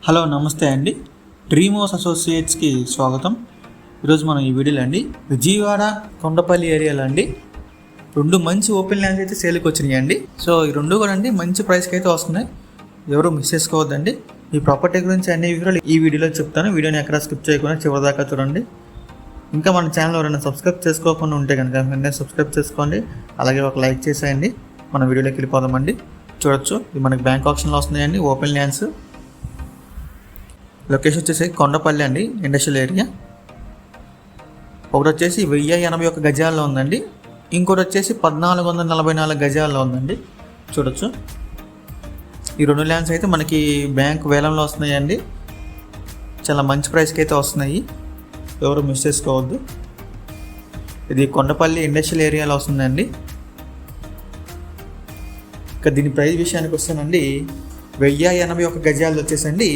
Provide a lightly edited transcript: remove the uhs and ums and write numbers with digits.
Hello నమస్తే అండి. Dream house అసోసియేట్స్కి స్వాగతం. ఈరోజు మనం ఈ వీడియోలో అండి విజయవాడ కొండపల్లి ఏరియాలో అండి రెండు మంచి ఓపెన్ ల్యాండ్స్ అయితే సేల్కి వచ్చినాయి అండి. సో ఈ రెండు కూడా అండి మంచి ప్రైస్కి అయితే వస్తున్నాయి, ఎవరు మిస్ చేసుకోవద్దండి. ఈ ప్రాపర్టీ గురించి అన్ని వివరాలు ఈ వీడియోలో చెప్తాను. వీడియోని ఎక్కడ స్కిప్ చేయకుండా చివరిదాకా చూడండి. ఇంకా మన ఛానల్ ఎవరైనా సబ్స్క్రైబ్ చేసుకోకుండా ఉంటే కనుక వెంటనే సబ్స్క్రైబ్ చేసుకోండి, అలాగే ఒక లైక్ చేసేయండి. మన వీడియోలోకి వెళ్ళిపోదామండి. చూడొచ్చు ఇది మనకి బ్యాంక్ ఆప్షన్లో వస్తున్నాయండి ఓపెన్ ల్యాండ్స్. లొకేషన్ వచ్చేసి కొండపల్లి అండి, ఇండస్ట్రియల్ ఏరియా. ఒకటి వచ్చేసి 1081 గజాల్లో ఉందండి, ఇంకోటి వచ్చేసి 1444 గజాల్లో ఉందండి. చూడొచ్చు ఈ రెండు ల్యాండ్స్ అయితే మనకి బ్యాంక్ వేలంలో వస్తున్నాయండి. చాలా మంచి ప్రైస్కి అయితే వస్తున్నాయి, ఎవరు మిస్ చేసుకోవద్దు. ఇది కొండపల్లి ఇండస్ట్రియల్ ఏరియాలో వస్తుందండి. ఇక దీని ప్రైస్ విషయానికి వస్తానండి, 1081 గజాలు వచ్చేసండి